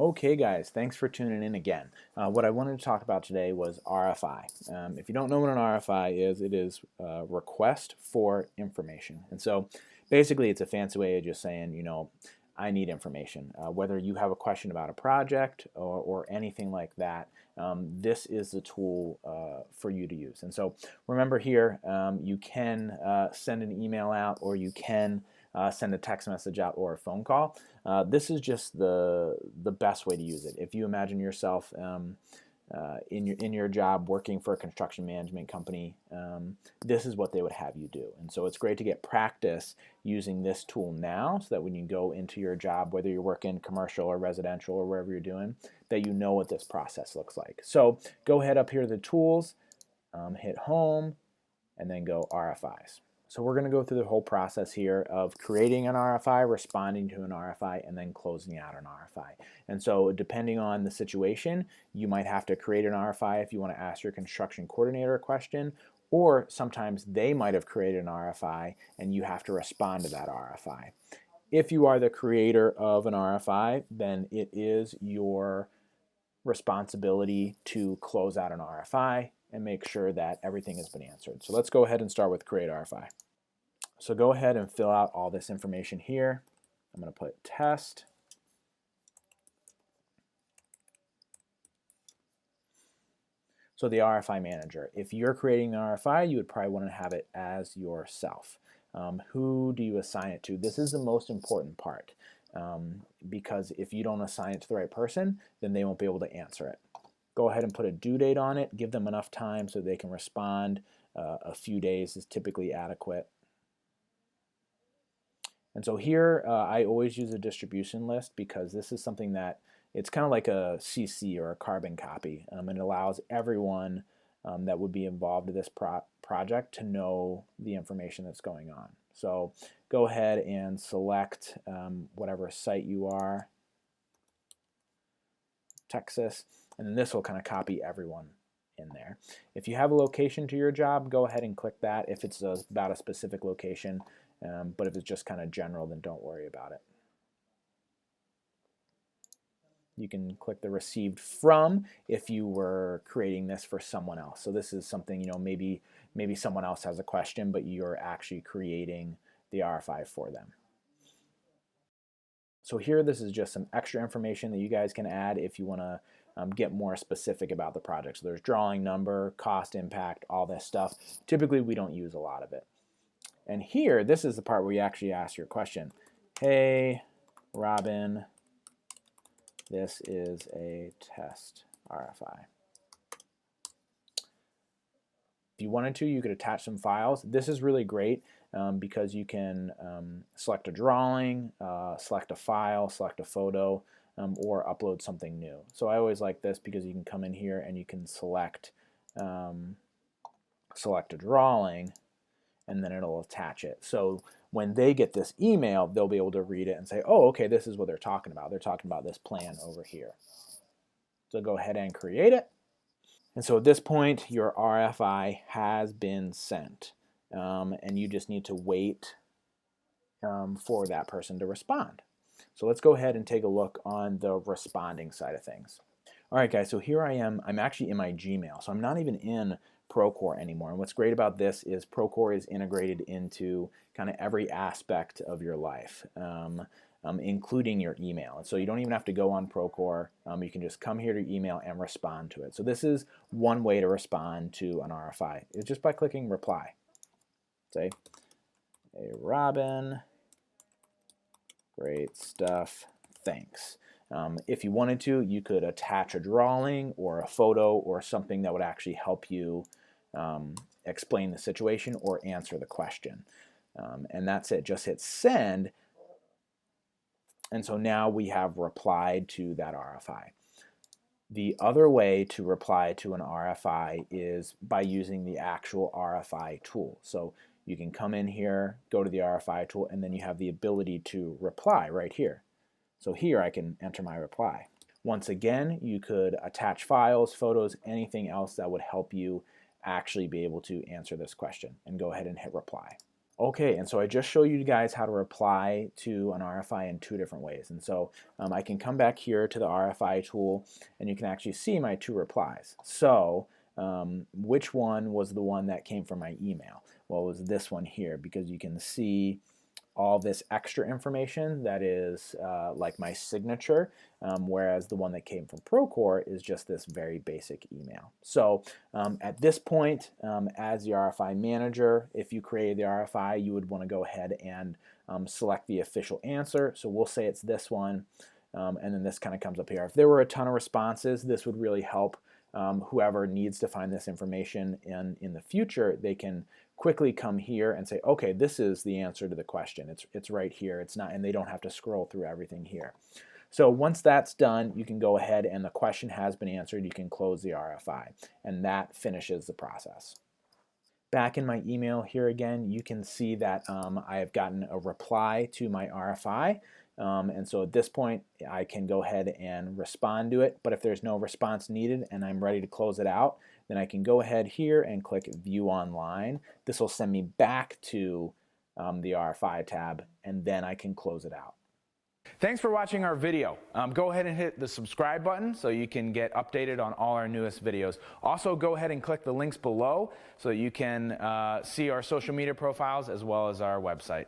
Okay guys, thanks for tuning in again. What I wanted to talk about today was RFI. If you don't know what an RFI is, it is request for information. And so basically it's a fancy way of just saying, I need information. Whether you have a question about a project or anything like that, this is the tool for you to use. And so remember here, you can send an email out, or you can send a text message out or a phone call. This is just the best way to use it. If you imagine yourself in your job working for a construction management company, this is what they would have you do. And so it's great to get practice using this tool now, so that when you go into your job, whether you're working commercial or residential or wherever you're doing, that you know what this process looks like. So go ahead up here to the tools, hit home, and then go RFIs. So we're going to go through the whole process here of creating an RFI, responding to an RFI, and then closing out an RFI. And so depending on the situation, you might have to create an RFI if you want to ask your construction coordinator a question, or sometimes they might have created an RFI and you have to respond to that RFI. If you are the creator of an RFI, then it is your responsibility to close out an RFI and make sure that everything has been answered. So let's go ahead and start with create RFI. So go ahead and fill out all this information here. I'm going to put test. So the RFI manager. If you're creating an RFI, you would probably want to have it as yourself. Who do you assign it to? This is the most important part, because if you don't assign it to the right person, then they won't be able to answer it. Go ahead and put a due date on it. Give them enough time so they can respond. A few days is typically adequate. And so here I always use a distribution list, because this is something that it's kind of like a CC or a carbon copy. It allows everyone that would be involved in this project to know the information that's going on. So go ahead and select whatever site you are, Texas, and then this will kind of copy everyone in there. If you have a location to your job, go ahead and click that if it's about a specific location, but if it's just kind of general, then don't worry about it. You can click the received from if you were creating this for someone else. So this is something, maybe someone else has a question, but you're actually creating the RFI for them. So here, this is just some extra information that you guys can add if you want to get more specific about the project. So there's drawing number, cost, impact, all this stuff. Typically, we don't use a lot of it. And here, this is the part where you actually ask your question. Hey, Robin, this is a test RFI. If you wanted to, you could attach some files. This is really great because you can select a drawing, select a file, select a photo, or upload something new. So I always like this because you can come in here and you can select a drawing, and then it'll attach it. So when they get this email, they'll be able to read it and say, oh, okay, this is what they're talking about. They're talking about this plan over here. So go ahead and create it. And so at this point, your RFI has been sent, and you just need to wait for that person to respond. So let's go ahead and take a look on the responding side of things. All right, guys, so here I am. I'm actually in my Gmail, so I'm not even in Procore anymore. And what's great about this is Procore is integrated into kind of every aspect of your life, including your email. And so you don't even have to go on Procore. You can just come here to email and respond to it. So this is one way to respond to an RFI. It's just by clicking reply. Say, hey, Robin, great stuff, thanks. If you wanted to, you could attach a drawing or a photo or something that would actually help you explain the situation or answer the question. And that's it. Just hit send. And so now we have replied to that RFI. The other way to reply to an RFI is by using the actual RFI tool. So you can come in here, go to the RFI tool, and then you have the ability to reply right here. So here I can enter my reply. Once again, you could attach files, photos, anything else that would help you actually be able to answer this question, and go ahead and hit reply. Okay, and so I just showed you guys how to reply to an RFI in 2 different ways. And so I can come back here to the RFI tool, and you can actually see my 2 replies. So which one was the one that came from my email? Well, it was this one here, because you can see all this extra information that is like my signature, whereas the one that came from Procore is just this very basic email. So at this point, as the RFI manager, if you created the RFI, you would want to go ahead and select the official answer. So we'll say it's this one, and then this kind of comes up here. If there were a ton of responses, this would really help whoever needs to find this information in the future. They can quickly come here and say, okay, this is the answer to the question. It's right here. It's not, and they don't have to scroll through everything here. So once that's done, you can go ahead and the question has been answered. You can close the RFI, and that finishes the process. Back in my email here again, you can see that I have gotten a reply to my RFI. And so at this point, I can go ahead and respond to it. But if there's no response needed and I'm ready to close it out, then I can go ahead here and click View Online. This will send me back to the RFI tab, and then I can close it out. Thanks for watching our video. Go ahead and hit the subscribe button so you can get updated on all our newest videos. Also, go ahead and click the links below so you can see our social media profiles as well as our website.